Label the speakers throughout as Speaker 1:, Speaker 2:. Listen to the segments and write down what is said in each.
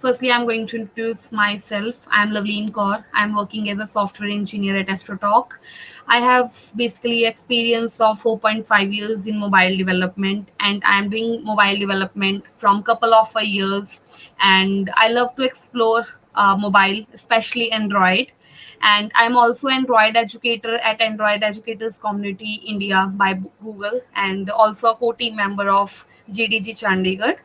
Speaker 1: Firstly, I'm going to introduce myself. I'm Loveleen Kaur. I'm working as a software engineer at AstroTalk. I have basically experience of 4.5 years in mobile development, and I'm doing mobile development from couple of years. And I love to explore mobile, especially Android. And I'm also Android educator at Android Educators Community India by Google, and also a co-team member of GDG Chandigarh.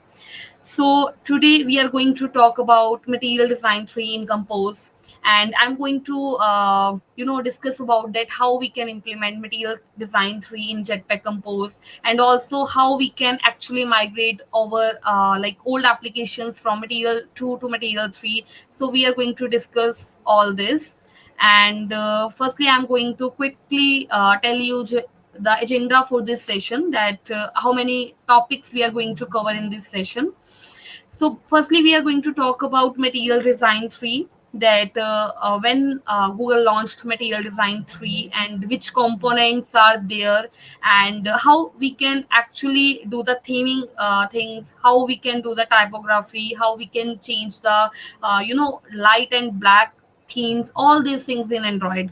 Speaker 1: So today we are going to talk about material design 3 in Compose, and I'm going to discuss about that how we can implement material design 3 in Jetpack Compose, and also how we can actually migrate over like old applications from material 2 to material 3. So we are going to discuss all this. And firstly, I'm going to quickly tell you the agenda for this session, that how many topics we are going to cover in this session. So, firstly, we are going to talk about Material Design 3. That when Google launched Material Design 3 and which components are there, and how we can actually do the theming things, how we can do the typography, how we can change the light and black themes, all these things in Android.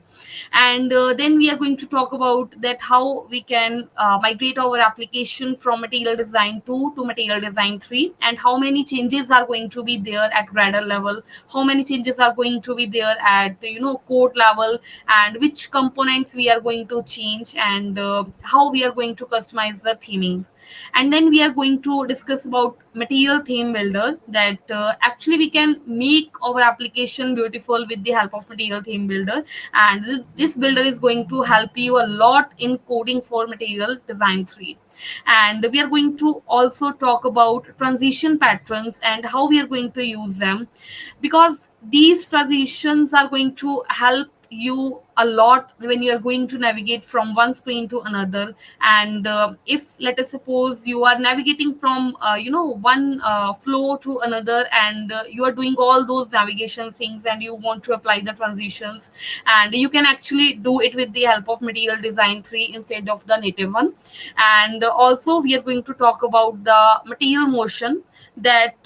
Speaker 1: And then we are going to talk about that how we can migrate our application from Material Design 2 to Material Design 3, and how many changes are going to be there at Gradle level, how many changes are going to be there at code level, and which components we are going to change, and how we are going to customize the theming. And then we are going to discuss about Material Theme Builder, that actually we can make our application beautiful with the help of Material Theme Builder. And this builder is going to help you a lot in coding for Material Design 3. And we are going to also talk about transition patterns and how we are going to use them, because these transitions are going to help you a lot when you are going to navigate from one screen to another. And if, let us suppose, you are navigating from one flow to another, and you are doing all those navigation things, and you want to apply the transitions, and you can actually do it with the help of Material Design 3 instead of the native one. And also we are going to talk about the material motion, that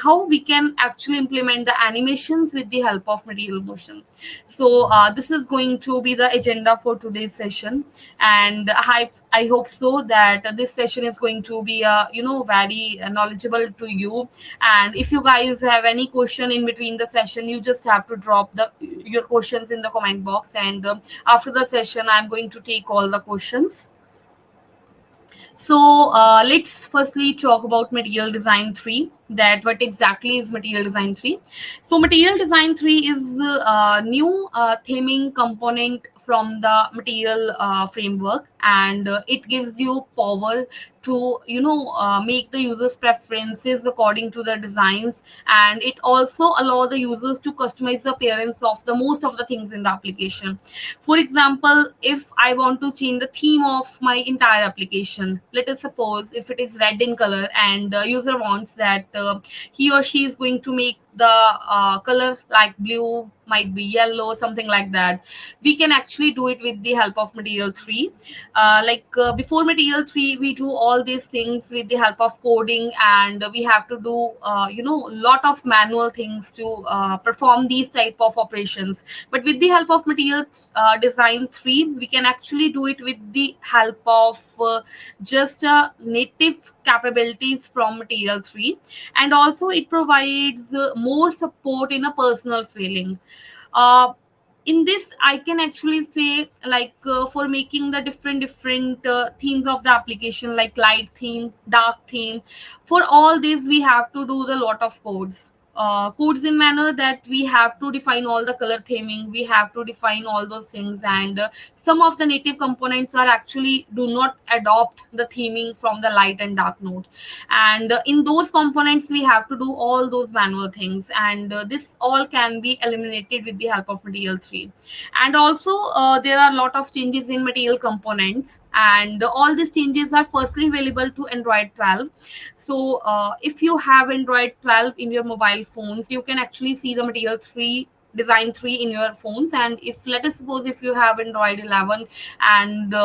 Speaker 1: how we can actually implement the animations with the help of material motion. So this is going to be the agenda for today's session, and I hope so that this session is going to be very knowledgeable to you. And if you guys have any question in between the session, you just have to drop your questions in the comment box, and after the session I'm going to take all the questions. So let's firstly talk about Material Design 3, that what exactly is Material Design 3. So Material Design 3 is a new theming component from the Material framework, and it gives you power to make the user's preferences according to the designs, and it also allow the users to customize the appearance of the most of the things in the application. For example, if I want to change the theme of my entire application, let us suppose if it is red in color, and user wants that he or she is going to make the color like blue, might be yellow, something like that, we can actually do it with the help of Material 3. Before Material 3, we do all these things with the help of coding, and we have to do lot of manual things to perform these type of operations. But with the help of Material Design 3, we can actually do it with the help of just native capabilities from Material 3. And also it provides more support in a personal feeling. uh, in this I can actually say, for making the different themes of the application, like light theme, dark theme, for all these we have to do the lot of codes in manner that we have to define all the color theming, we have to define all those things. And some of the native components are actually do not adopt the theming from the light and dark node, and in those components we have to do all those manual things, and this all can be eliminated with the help of Material 3. And also there are a lot of changes in material components, and all these changes are firstly available to Android 12. So if you have Android 12 in your mobile phones, you can actually see the Material 3 design 3 in your phones. And if, let us suppose, if you have Android 11, and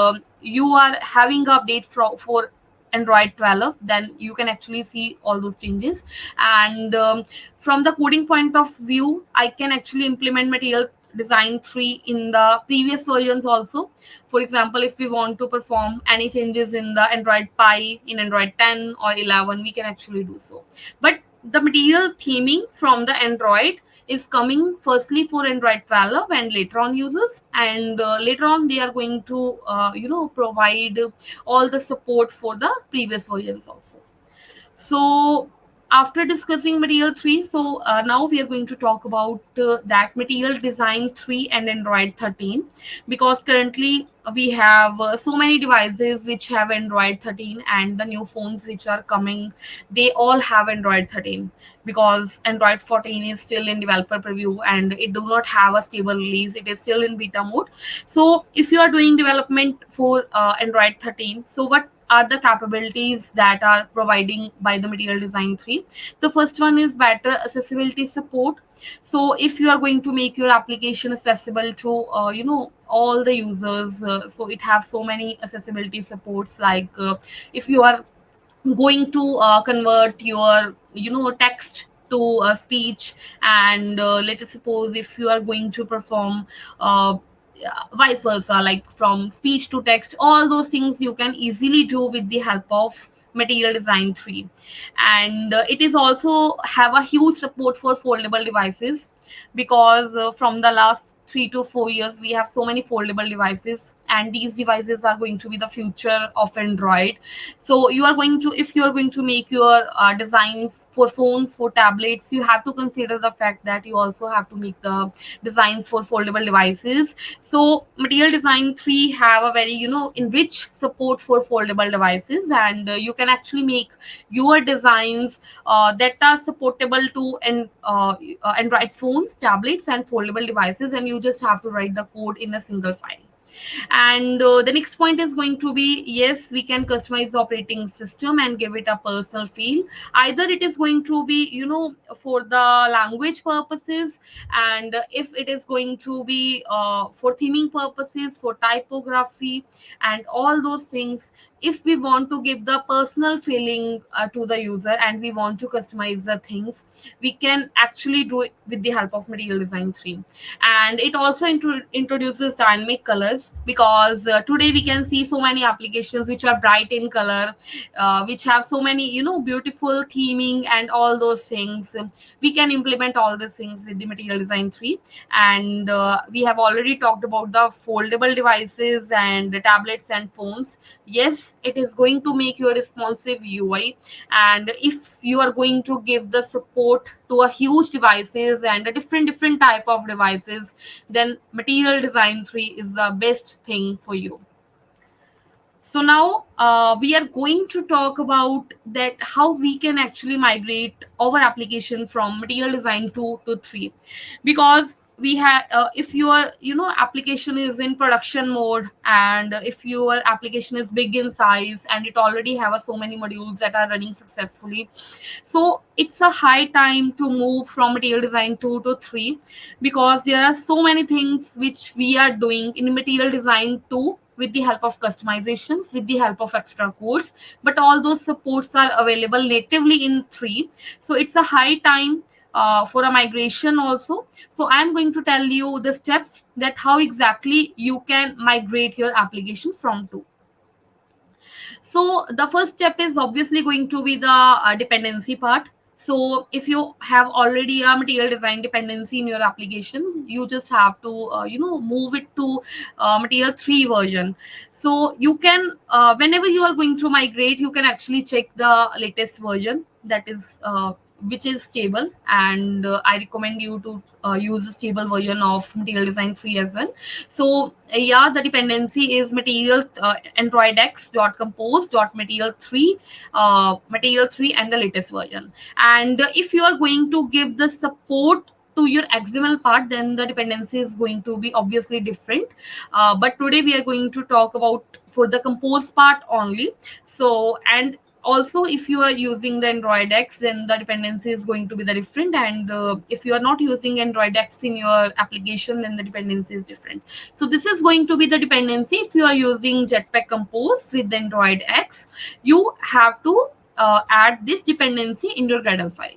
Speaker 1: you are having update for Android 12, then you can actually see all those changes. And from the coding point of view, I can actually implement Material Design 3 in the previous versions also. For example, if we want to perform any changes in the Android Pie in Android 10 or 11, we can actually do so. But the material theming from the Android is coming firstly for Android 12 and later on users, and later on they are going to provide all the support for the previous versions also. So after discussing Material 3, so now we are going to talk about that Material Design 3 and Android 13, because currently we have so many devices which have Android 13, and the new phones which are coming, they all have Android 13, because Android 14 is still in developer preview and it do not have a stable release. It is still in beta mode. So if you are doing development for Android 13, so what are the capabilities that are providing by the Material Design 3? The first one is better accessibility support. So if you are going to make your application accessible to all the users, so it have so many accessibility supports, like if you are going to convert your text to a speech, and let us suppose if you are going to perform vice versa, like from speech to text, all those things you can easily do with the help of Material Design 3. And it is also have a huge support for foldable devices, because from the last 3 to 4 years we have so many foldable devices, and these devices are going to be the future of Android. So you are going to, if you are going to make your designs for phones, for tablets, you have to consider the fact that you also have to make the designs for foldable devices. So Material Design 3 have a very enriched support for foldable devices, and you can actually make your designs that are supportable to Android phones, tablets, and foldable devices, and you just have to write the code in a single file. And the next point is going to be, yes, we can customize the operating system and give it a personal feel. Either it is going to be for the language purposes, and if it is going to be for theming purposes, for typography, and all those things. If we want to give the personal feeling to the user and we want to customize the things, we can actually do it with the help of Material Design 3. And it also introduces dynamic colors, because today we can see so many applications which are bright in color, which have so many beautiful theming and all those things. We can implement all these things with the Material Design 3. And we have already talked about the foldable devices and the tablets and phones. Yes, it is going to make your responsive UI, and if you are going to give the support to a huge devices and a different type of devices, then Material Design 3 is the best thing for you. So now we are going to talk about that how we can actually migrate our application from Material Design 2 to 3, because we have if your application is in production mode, and if your application is big in size and it already have so many modules that are running successfully, so it's a high time to move from Material Design 2 to 3, because there are so many things which we are doing in Material Design 2 with the help of customizations, with the help of extra codes, but all those supports are available natively in 3. So it's a high time for a migration also. So I'm going to tell you the steps that how exactly you can migrate your application from 2. So the first step is obviously going to be the dependency part. So if you have already a Material Design dependency in your application, you just have to move it to Material 3 version. So you can whenever you are going to migrate, you can actually check the latest version, that is which is stable, and I recommend you to use a stable version of Material Design 3 as well. So yeah, the dependency is material Android X dot compose dot material 3 Material 3 and the latest version. And if you are going to give the support to your XML part, then the dependency is going to be obviously different. But today we are going to talk about for the compose part only. So, and Also, if you are using the Android X, then the dependency is going to be the different, and if you are not using Android X in your application, then the dependency is different. So this is going to be the dependency. If you are using Jetpack Compose with Android X, you have to add this dependency in your Gradle file.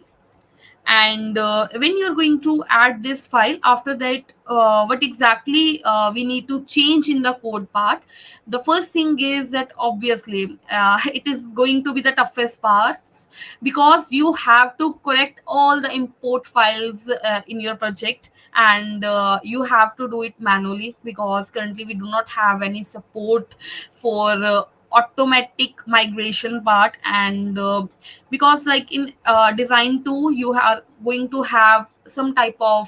Speaker 1: And when you're going to add this file, after that, what exactly we need to change in the code part. The first thing is that obviously it is going to be the toughest part, because you have to correct all the import files in your project, and you have to do it manually, because currently we do not have any support for automatic migration part. And because like in design 2, you are going to have some type of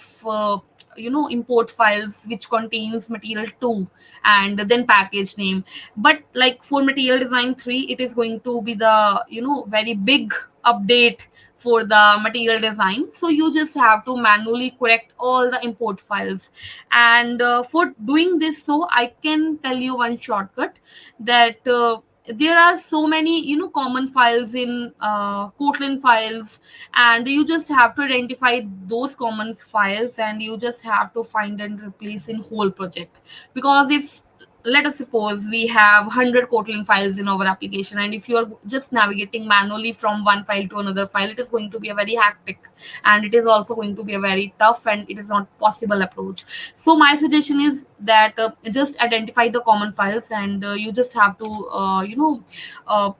Speaker 1: import files which contains material 2 and then package name. But like for material design 3, it is going to be the very big update for the material design, so you just have to manually correct all the import files. And for doing this, so I can tell you one shortcut, that there are so many common files in Kotlin files, and you just have to identify those common files, and you just have to find and replace in whole project. Because if, let us suppose, we have 100 Kotlin files in our application, and if you are just navigating manually from one file to another file, it is going to be a very hectic, and it is also going to be a very tough, and it is not possible approach. So my suggestion is that just identify the common files, and you just have to uh,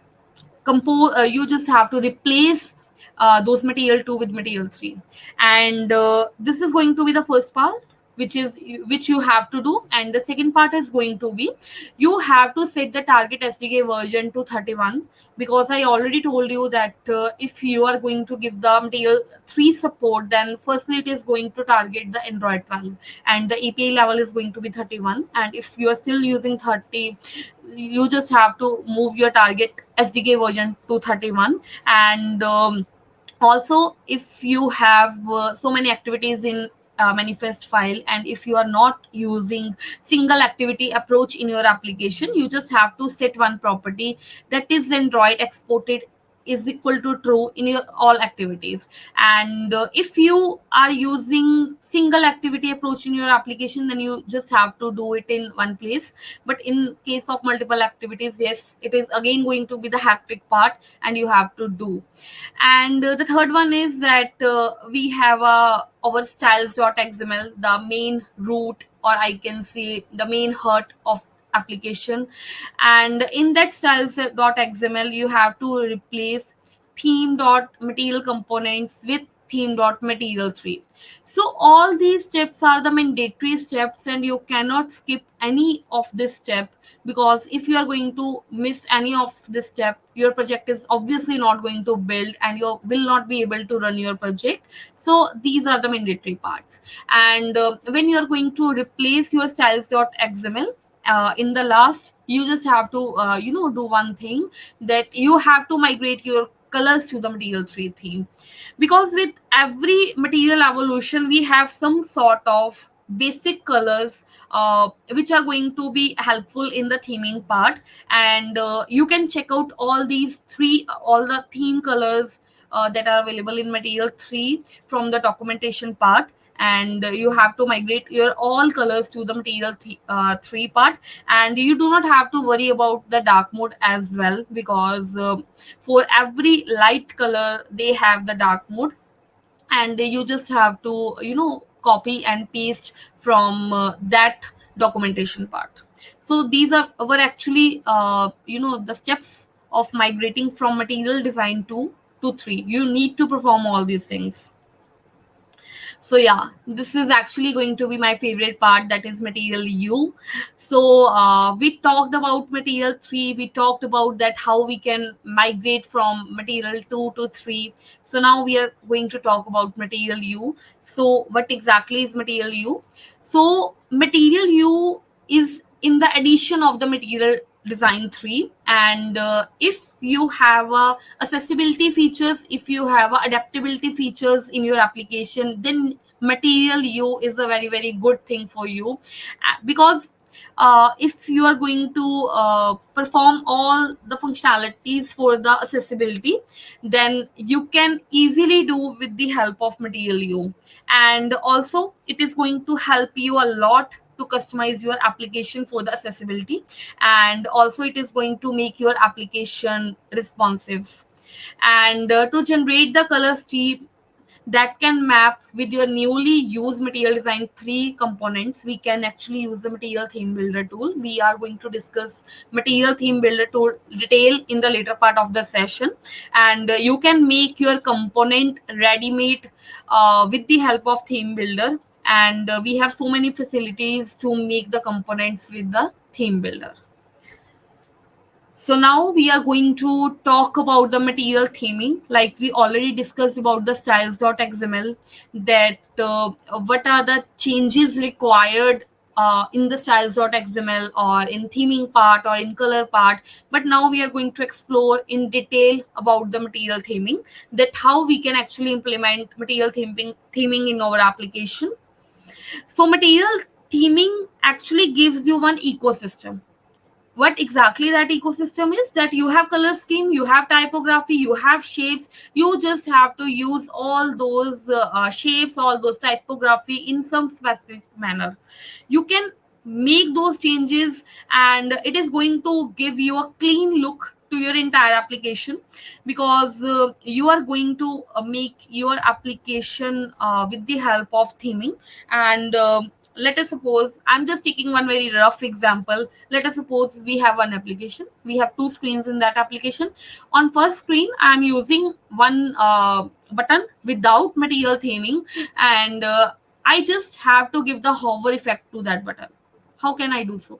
Speaker 1: compose you just have to replace those material 2 with material 3. And this is going to be the first part, which you have to do. And the second part is going to be, you have to set the target SDK version to 31, because I already told you that if you are going to give the material 3 support, then firstly it is going to target the Android 12, and the API level is going to be 31. And if you are still using 30, you just have to move your target SDK version to 31. And also, if you have so many activities in manifest file, and if you are not using single activity approach in your application, you just have to set one property, that is Android exported is equal to true in your all activities. And if you are using single activity approach in your application, then you just have to do it in one place. But in case of multiple activities, yes, it is again going to be the hectic part, and you have to do. And the third one is that we have our styles.xml, the main root, or I can say the main heart of application. And in that styles.xml, you have to replace theme.material components with theme.material 3. So all these steps are the mandatory steps, and you cannot skip any of this step, because if you are going to miss any of this step, your project is obviously not going to build, and you will not be able to run your project. So these are the mandatory parts. And when you are going to replace your styles.xml, in the last, you just have to do one thing, that you have to migrate your colors to the material 3 theme. Because with every material evolution, we have some sort of basic colors which are going to be helpful in the theming part. And you can check out all the theme colors that are available in material 3 from the documentation part. And you have to migrate your all colors to the material 3 part. And you do not have to worry about the dark mode as well, because for every light color they have the dark mode, and you just have to copy and paste from that documentation part. So these are were actually the steps of migrating from material design 2 to 3. You need to perform all these things. So yeah, this is actually going to be my favorite part, that is material U. So we talked about material 3, we talked about that how we can migrate from material 2 to 3. So now we are going to talk about material U. So what exactly is material U? So material U is in the addition of the material design 3. And if you have accessibility features, if you have adaptability features in your application, then material U is a very very good thing for you. Because if you are going to perform all the functionalities for the accessibility, then you can easily do with the help of Material You. And also it is going to help you a lot to customize your application for the accessibility, and also it is going to make your application responsive. And to generate the color scheme that can map with your newly used Material Design 3 components, we can actually use the Material Theme Builder tool. We are going to discuss Material Theme Builder tool detail in the later part of the session. And you can make your component ready-made with the help of Theme Builder. And we have so many facilities to make the components with the Theme Builder. So now we are going to talk about the material theming. Like we already discussed about the styles.xml, that what are the changes required in the styles.xml or in theming part or in color part. But now we are going to explore in detail about the material theming, that how we can actually implement material theming in our application. So material theming actually gives you one ecosystem. What exactly that ecosystem is, that you have color scheme, you have typography, you have shapes. You just have to use all those shapes, all those typography in some specific manner. You can make those changes, and it is going to give you a clean look to your entire application, because you are going to make your application with the help of theming. And let us suppose, I'm just taking one very rough example. Let us suppose we have one application, we have two screens in that application. On first screen I'm using one button without material theming, and I just have to give the hover effect to that button. How can I do so?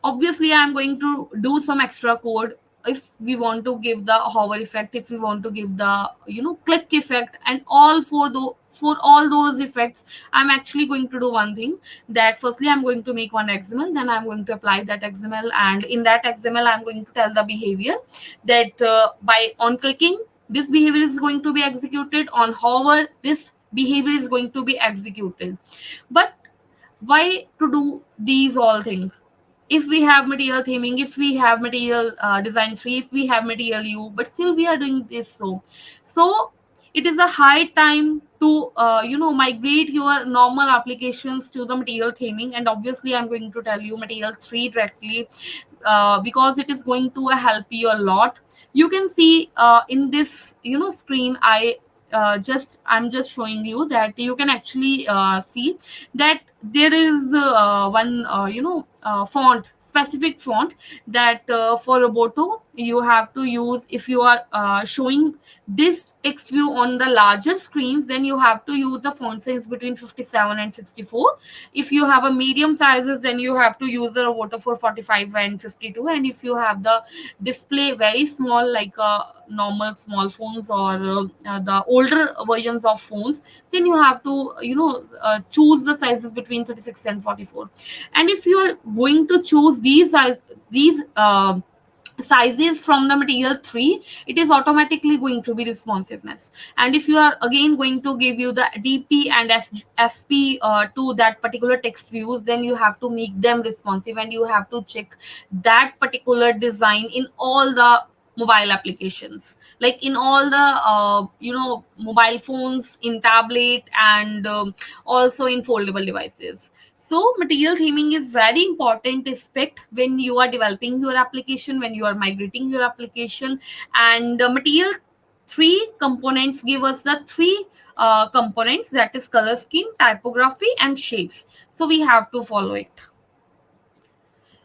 Speaker 1: Obviously I'm going to do some extra code. If we want to give the hover effect, if we want to give the click effect, and all for all those effects, I'm actually going to do one thing. That firstly I'm going to make one XML, then I'm going to apply that XML, and in that XML I'm going to tell the behavior that by on clicking this behavior is going to be executed, on hover this behavior is going to be executed. But why to do these all things? If we have material theming, if we have material design 3, if we have Material U, but still we are doing this. So it is a high time to migrate your normal applications to the material theming. And obviously I'm going to tell you Material 3 directly, because it is going to help you a lot. You can see in this screen, I'm just showing you that you can actually see that there is one font, specific font, that for Roboto you have to use. If you are showing this X view on the larger screens, then you have to use the font size between 57 and 64. If you have a medium sizes, then you have to use the Roboto for 45 and 52. And if you have the display very small, like normal small phones or the older versions of phones, then you have to choose the sizes between 36 and 44. And if you are going to choose these sizes from the Material 3, it is automatically going to be responsiveness. And if you are again going to give you the DP and SP to that particular text views, then you have to make them responsive, and you have to check that particular design in all the mobile applications, like in all the mobile phones, in tablet, and also in foldable devices. So material theming is very important aspect when you are developing your application, when you are migrating your application. And Material 3 components give us the three components, that is color scheme, typography, and shapes. So we have to follow it.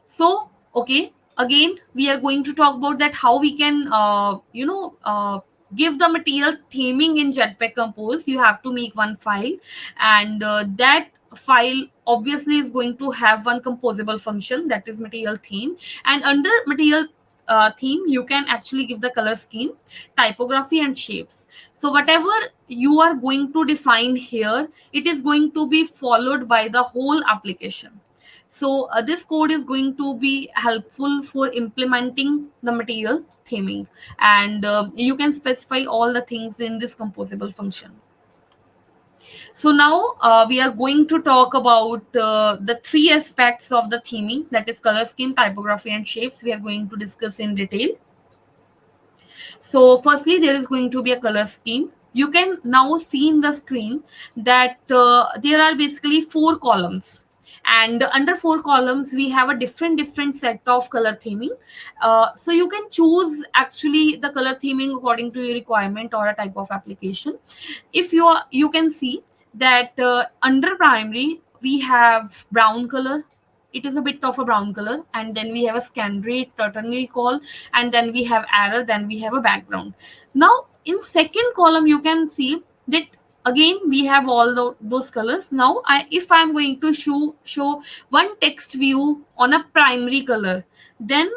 Speaker 1: So, okay, again, we are going to talk about that how we can, give the material theming in Jetpack Compose. You have to make one file, and that file obviously is going to have one composable function, that is material theme. And under material theme, you can actually give the color scheme, typography, and shapes. So whatever you are going to define here, it is going to be followed by the whole application. So this code is going to be helpful for implementing the material theming, and you can specify all the things in this composable function. So now we are going to talk about the three aspects of the theming, that is color scheme, typography, and shapes. We are going to discuss in detail. So, firstly, there is going to be a color scheme. You can now see in the screen that there are basically four columns, and under four columns we have a different set of color theming. So you can choose actually the color theming according to your requirement or a type of application. If you can see that under primary we have brown color. It is a bit of a brown color, and then we have a secondary ternary call, and then we have error, then we have a background. Now in second column you can see that again we have all those colors. Now if I'm going to show one text view on a primary color, then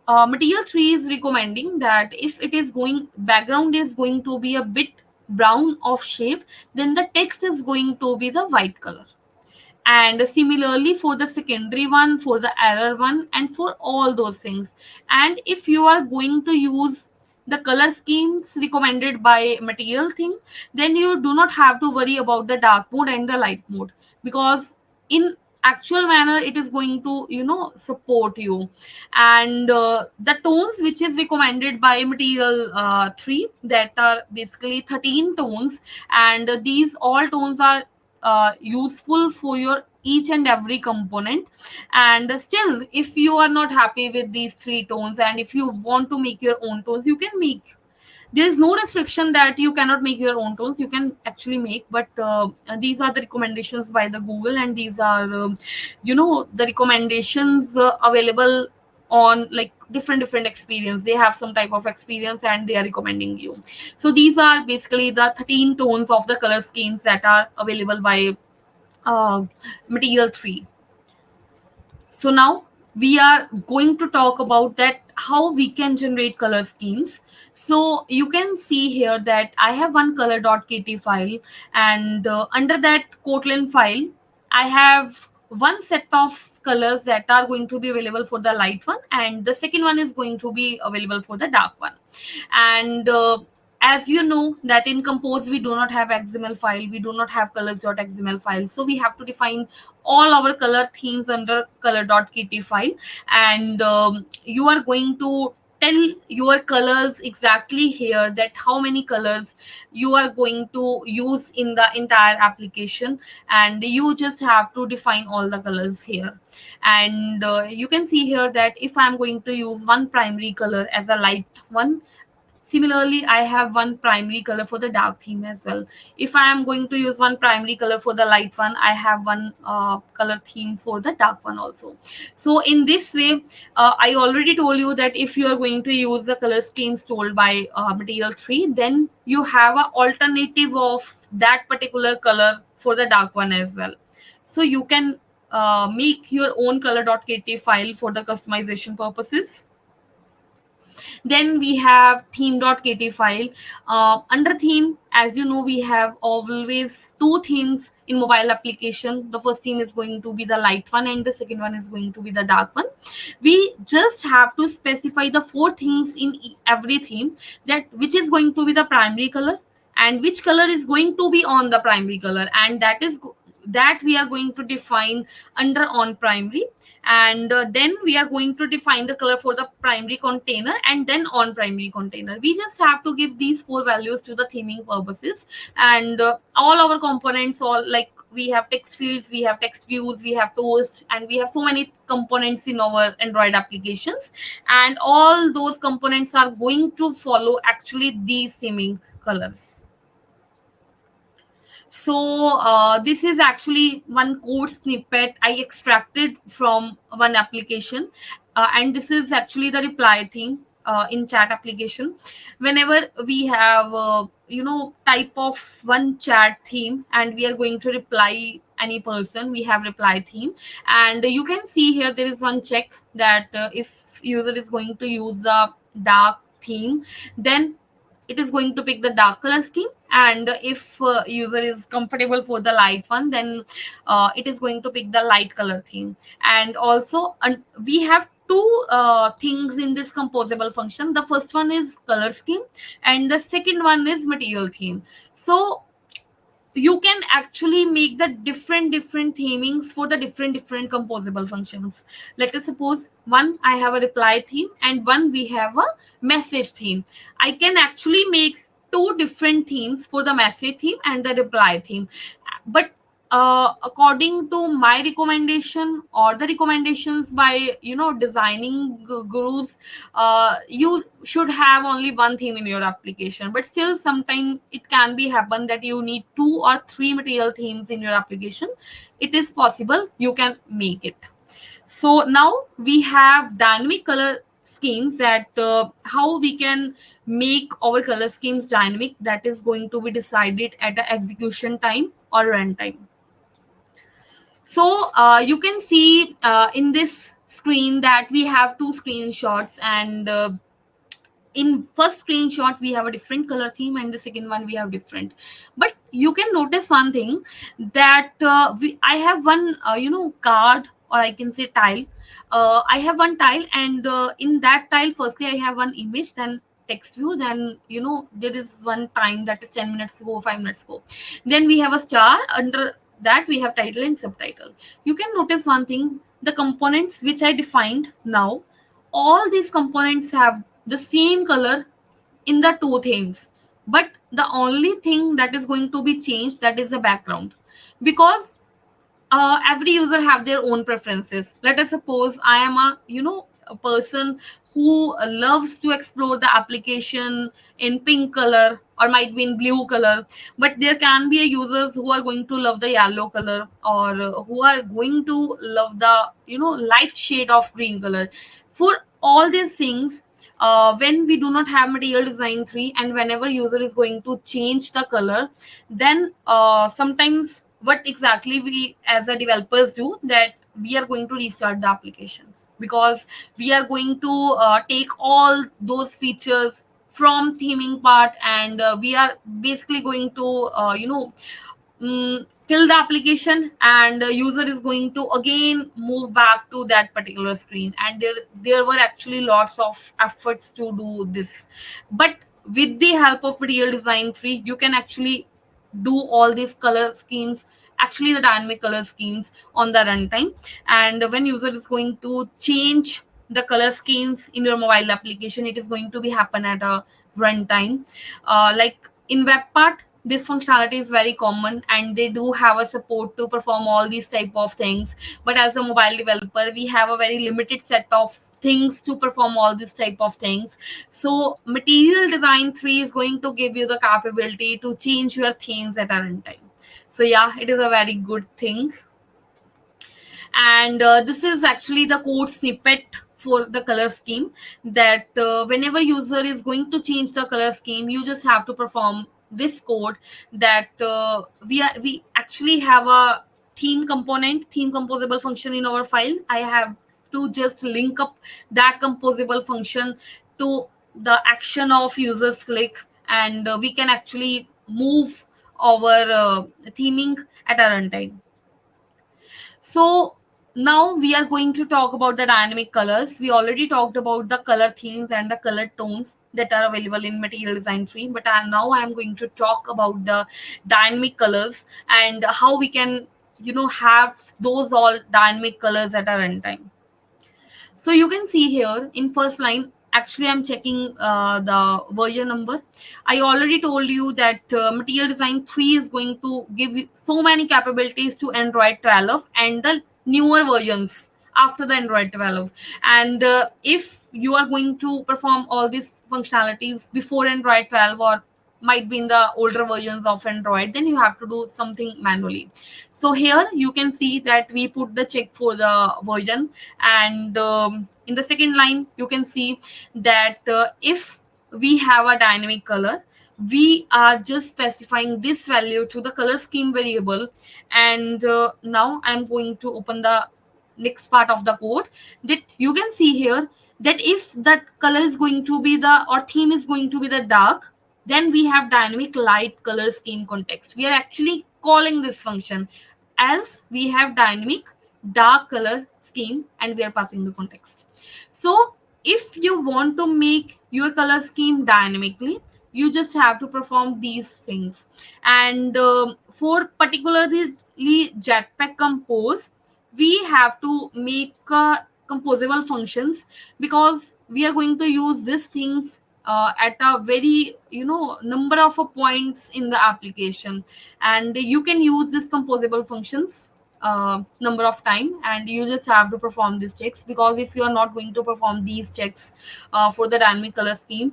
Speaker 1: material 3 is recommending that if it is going background is going to be a bit brown of shape, then the text is going to be the white color. And similarly for the secondary one, for the error one, and for all those things. And if you are going to use the color schemes recommended by material thing, then you do not have to worry about the dark mode and the light mode, because in actual manner it is going to support you. And the tones which is recommended by material 3, that are basically 13 tones, and these all tones are useful for your each and every component. And still if you are not happy with these three tones and if you want to make your own tones, you can make. There is no restriction that you cannot make your own tones. You can actually make, but these are the recommendations by the Google, and these are the recommendations available on like different experience. They have some type of experience and they are recommending you. So these are basically the 13 tones of the color schemes that are available by uh, material 3. So now we are going to talk about that how we can generate color schemes. So you can see here that I have one color.kt file, and under that Kotlin file I have one set of colors that are going to be available for the light one, and the second one is going to be available for the dark one. And as you know that in Compose we do not have XML file, we do not have colors.xml file, so we have to define all our color themes under color.kt file. And you are going to tell your colors exactly here, that how many colors you are going to use in the entire application, and you just have to define all the colors here. And you can see here that if I'm going to use one primary color as a light one, similarly, I have one primary color for the dark theme as well. If I am going to use one primary color for the light one, I have one color theme for the dark one also. So in this way, I already told you that if you are going to use the color schemes told by material 3, then you have an alternative of that particular color for the dark one as well. So you can make your own color.kt file for the customization purposes. Then we have theme.kt file. Under theme, as you know, we have always two themes in mobile application. The first theme is going to be the light one, and the second one is going to be the dark one. We just have to specify the four things in every theme, that which is going to be the primary color and which color is going to be on the primary color, and that we are going to define under on primary. And then we are going to define the color for the primary container and then on primary container. We just have to give these four values to the theming purposes. And all our components, all like we have text fields, we have text views, we have toast, and we have so many components in our Android applications, and all those components are going to follow actually these theming colors. So this is actually one code snippet I extracted from one application, and this is actually the reply theme in chat application. Whenever we have type of one chat theme and we are going to reply any person, we have reply theme. And you can see here there is one check that if user is going to use a dark theme, then it is going to pick the dark color scheme. And if user is comfortable for the light one, then it is going to pick the light color theme. And also we have two things in this composable function. The first one is color scheme and the second one is material theme. So you can actually make the different themings for the different composable functions. Let us suppose one I have a reply theme and one we have a message theme. I can actually make two different themes for the message theme and the reply theme. But according to my recommendation or the recommendations by designing gurus, you should have only one theme in your application. But still sometimes it can be happen that you need two or three material themes in your application. It is possible, you can make it. So now we have dynamic color schemes, that how we can make our color schemes dynamic, that is going to be decided at the execution time or runtime. So you can see in this screen that we have two screenshots, and in first screenshot we have a different color theme and the second one we have different. But you can notice one thing, that I have one card, or I can say tile. I have one tile, and in that tile firstly I have one image, then text view, then there is one time, that is 10 minutes ago, 5 minutes ago. Then we have a star, under that we have title and subtitle. You can notice one thing, the components which I defined now, all these components have the same color in the two things. But the only thing that is going to be changed, that is the background. Because every user have their own preferences. Let us suppose I am a person who loves to explore the application in pink color or might be in blue color, but there can be a users who are going to love the yellow color, or who are going to love the light shade of green color. For all these things, when we do not have material design 3, and whenever user is going to change the color, then sometimes what exactly we as a developers do, that we are going to restart the application, because we are going to take all those features from theming part, and we are basically going to kill the application, and the user is going to again move back to that particular screen. And there were actually lots of efforts to do this. But with the help of material design 3, you can actually do all these color schemes, actually the dynamic color schemes, on the runtime. And when user is going to change the color schemes in your mobile application, it is going to be happen at a runtime. Like in web part, this functionality is very common, and they do have a support to perform all these type of things. But as a mobile developer, we have a very limited set of things to perform all these type of things. So material design 3 is going to give you the capability to change your themes at a runtime. So yeah, it is a very good thing. And this is actually the code snippet for the color scheme, that whenever user is going to change the color scheme, you just have to perform this code, that we actually have a theme composable function in our file. I have to just link up that composable function to the action of users click, and we can actually move our theming at a runtime. So now we are going to talk about the dynamic colors. We already talked about the color themes and the color tones that are available in Material Design 3, but now I am going to talk about the dynamic colors and how we can, have those all dynamic colors at our runtime. So you can see here in first line, actually I'm checking the version number. I already told you that Material Design 3 is going to give you so many capabilities to Android 12 and the newer versions after the Android 12. And if you are going to perform all these functionalities before Android 12, or might be in the older versions of Android, then you have to do something manually. So here you can see that we put the check for the version, and in the second line you can see that if we have a dynamic color, we are just specifying this value to the color scheme variable. And now I'm going to open the next part of the code, that you can see here that if that color is going to be the, or theme is going to be the dark, then we have dynamic light color scheme context. We are actually calling this function as we have dynamic dark color scheme, and we are passing the context. So if you want to make your color scheme dynamically, You just have to perform these things. And for particularly Jetpack Compose, we have to make composable functions, because we are going to use these things at a very number of points in the application. And you can use these composable functions number of time, and you just have to perform these checks, because if you are not going to perform these checks for the dynamic color scheme,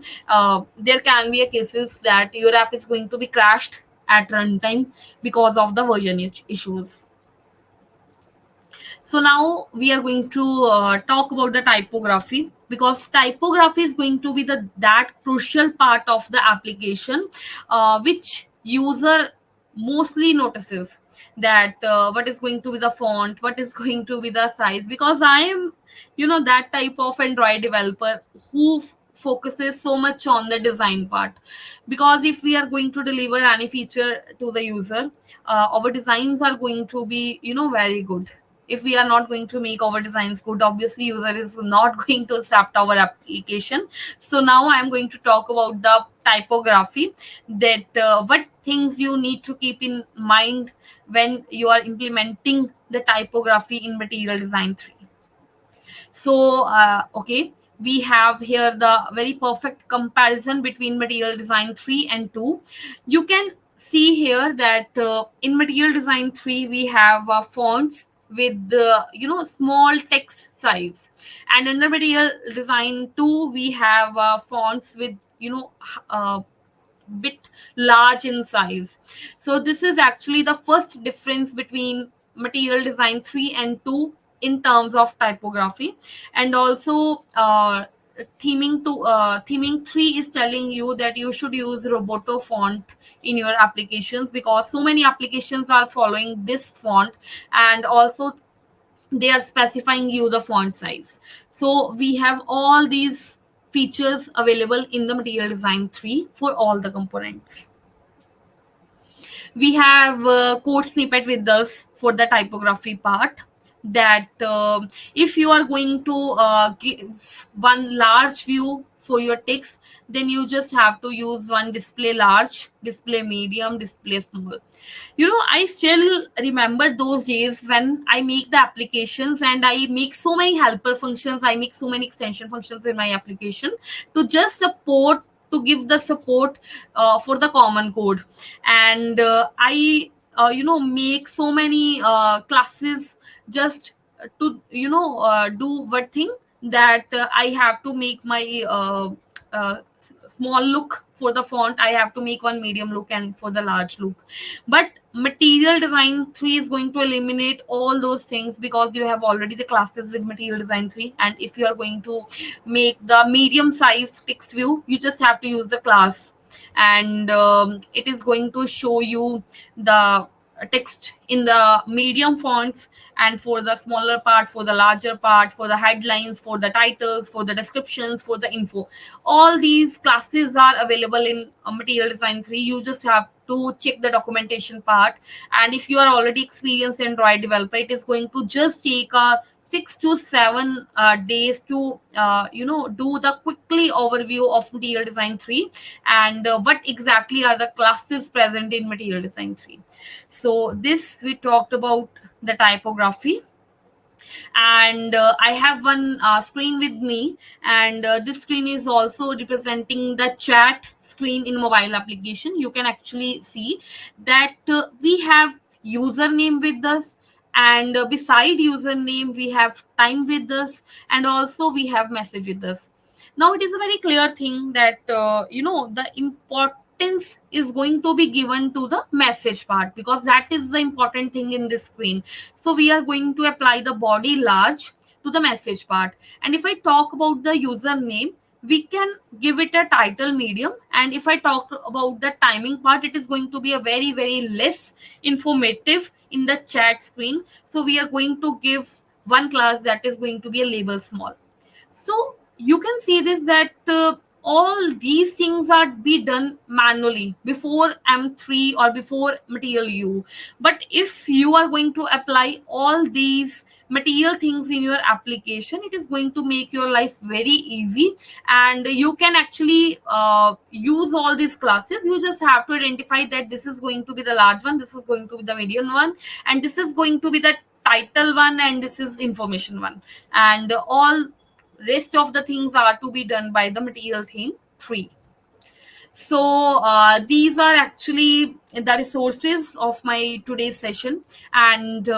Speaker 1: there can be a cases that your app is going to be crashed at runtime because of the version issues. So now we are going to talk about the typography, because typography is going to be the that crucial part of the application, which user mostly notices, that what is going to be the font, what is going to be the size. Because I am that type of Android developer who focuses so much on the design part. Because if we are going to deliver any feature to the user, our designs are going to be very good. If we are not going to make our designs good, obviously user is not going to accept our application. So now I am going to talk about the typography, that what things you need to keep in mind when you are implementing the typography in Material Design 3. So, okay, we have here the very perfect comparison between Material Design 3 and 2. You can see here that in Material Design 3, we have fonts with the small text size, and under Material Design 2, we have fonts with bit large in size. So this is actually the first difference between Material Design 3 and 2 in terms of typography. And also theming 3 is telling you that you should use Roboto font in your applications, because so many applications are following this font, and also they are specifying you the font size. So we have all these features available in the Material Design 3 for all the components. We have code snippet with us for the typography part, that if you are going to give one large view for your text, then you just have to use one display large, display medium, display small. I still remember those days when I make the applications and I make so many helper functions, I make so many extension functions in my application to just support, to give the support for the common code. And I make so many classes just to do what thing, that I have to make my small look for the font, I have to make one medium look and for the large look. But Material Design 3 is going to eliminate all those things, because you have already the classes with Material Design 3. And if you are going to make the medium size text view, you just have to use the class, and it is going to show you the text in the medium fonts, and for the smaller part, for the larger part, for the headlines, for the titles, for the descriptions, for the info, all these classes are available in Material Design 3. You just have to check the documentation part. And if you are already experienced Android developer, it is going to just take a 6 to 7 days to do the quickly overview of Material Design 3, and what exactly are the classes present in Material Design 3. So this we talked about the typography. And I have one screen with me, and this screen is also representing the chat screen in mobile application. You can actually see that we have username with us, and beside username we have time with us, and also we have message with us. Now it is a very clear thing that the importance is going to be given to the message part, because that is the important thing in this screen. So we are going to apply the body large to the message part. And if I talk about the username, we can give it a title medium. And if I talk about the timing part, it is going to be a very, very less informative in the chat screen. So we are going to give one class that is going to be a label small. So you can see this, that all these things are be done manually before M3 or before material U. But if you are going to apply all these material things in your application, it is going to make your life very easy, and you can actually use all these classes. You just have to identify that this is going to be the large one, this is going to be the medium one, and this is going to be the title one, and this is information one, and all rest of the things are to be done by the material theme 3. So these are actually the resources of my today's session, and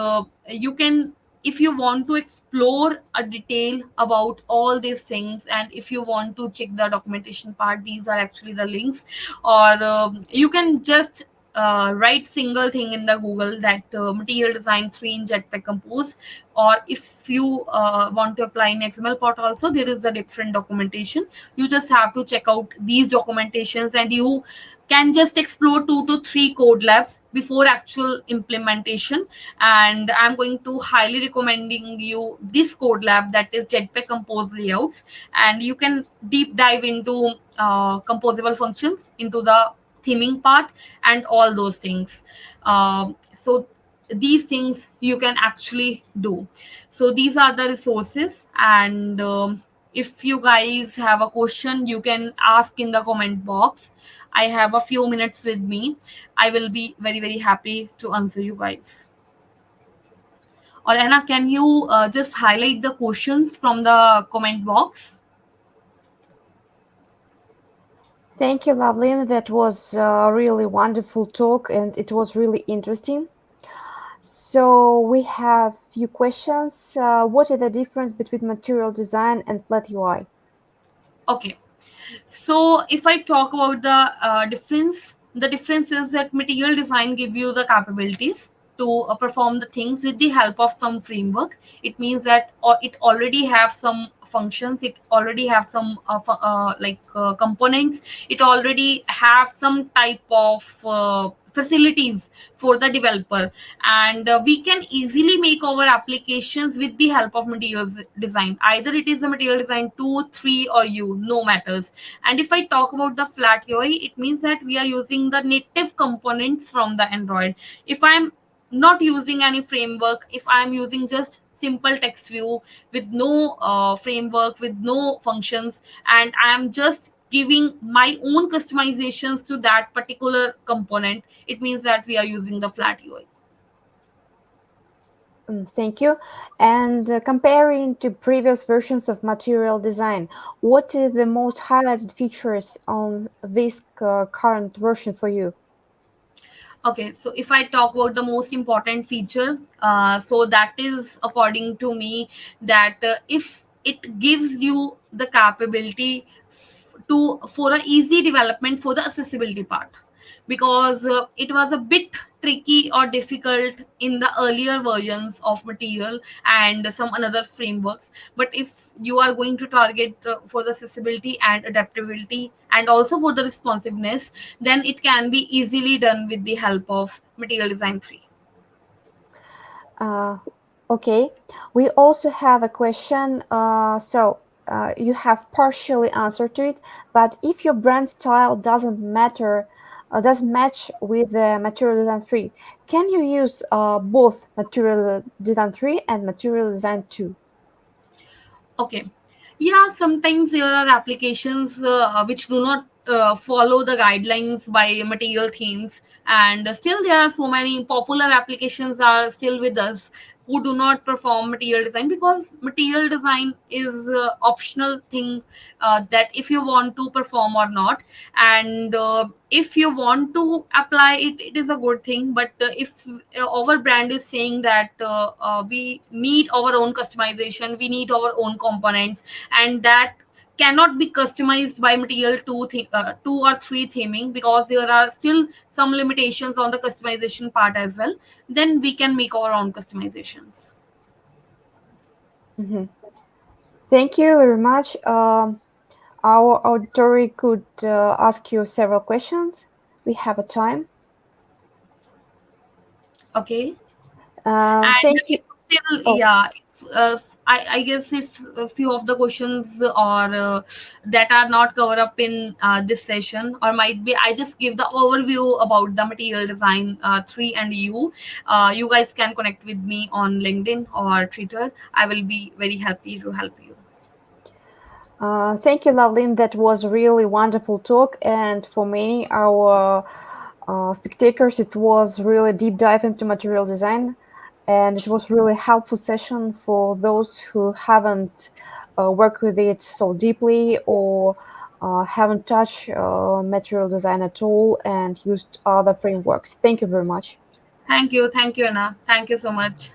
Speaker 1: you can, if you want to explore a detail about all these things, and if you want to check the documentation part, these are actually the links. Or you can just write single thing in the Google, that material design 3 in Jetpack Compose. Or if you want to apply in XML part also, there is a different documentation. You just have to check out these documentations, and you can just explore 2 to 3 code labs before actual implementation. And I'm going to highly recommending you this code lab, that is Jetpack Compose layouts, and you can deep dive into composable functions, into the theming part, and all those things. So these things you can actually do. So these are the resources, and if you guys have a question, you can ask in the comment box. I have a few minutes with me. I will be very very happy to answer you guys. Or Anna, can you just highlight the questions from the comment box?
Speaker 2: Thank you, Loveleen. That was a really wonderful talk and it was really interesting. So we have few questions. What is the difference between material design and flat UI?
Speaker 1: Okay. So if I talk about the difference is that material design give you the capabilities to perform the things with the help of some framework. It means that it already have some functions, it already have some components, it already have some type of facilities for the developer, and we can easily make our applications with the help of materials design. Either it is a material design 2, 3, or U, no matters. And if I talk about the flat UI, it means that we are using the native components from the Android. If I'm not using any framework, if I'm using just simple text view with no framework, with no functions, and I'm just giving my own customizations to that particular component, it means that we are using the flat UI.
Speaker 2: Thank you. And comparing to previous versions of material design, what is the most highlighted features on this current version for you?
Speaker 1: Okay, so if I talk about the most important feature, so that is according to me that if it gives you the capability to for a easy development for the accessibility part, because it was a bit tricky or difficult in the earlier versions of material and some another frameworks. But if you are going to target for the accessibility and adaptability and also for the responsiveness, then it can be easily done with the help of material design 3.
Speaker 2: Uh, okay. We also have a question. You have partially answered to it, but if your brand style doesn't match with the Material Design 3, can you use both Material Design 3 and Material Design 2?
Speaker 1: Okay. Yeah, sometimes there are applications which do not follow the guidelines by material themes, and still there are so many popular applications are still with us who do not perform material design, because material design is optional thing, that if you want to perform or not. And if you want to apply it, it is a good thing. But if our brand is saying that we need our own customization, we need our own components, and that cannot be customized by material 2 or 3 theming, because there are still some limitations on the customization part as well, then we can make our own customizations.
Speaker 2: Mhm. Thank you very much. Our auditory could ask you several questions. We have a time.
Speaker 1: Okay. And
Speaker 2: Thank
Speaker 1: if
Speaker 2: you.
Speaker 1: Still,
Speaker 2: Oh,
Speaker 1: yeah, I guess if a few of the questions or that are not covered up in this session, or might be I just give the overview about the material design 3 and you guys can connect with me on LinkedIn or Twitter. I will be very happy to help you.
Speaker 2: thank you, Loveleen. That was really wonderful talk, and for many our spectators, it was really deep dive into material design, and it was really helpful session for those who haven't worked with it so deeply or haven't touched material design at all and used other frameworks. Thank you very much.
Speaker 1: Thank you, Anna. Thank you so much.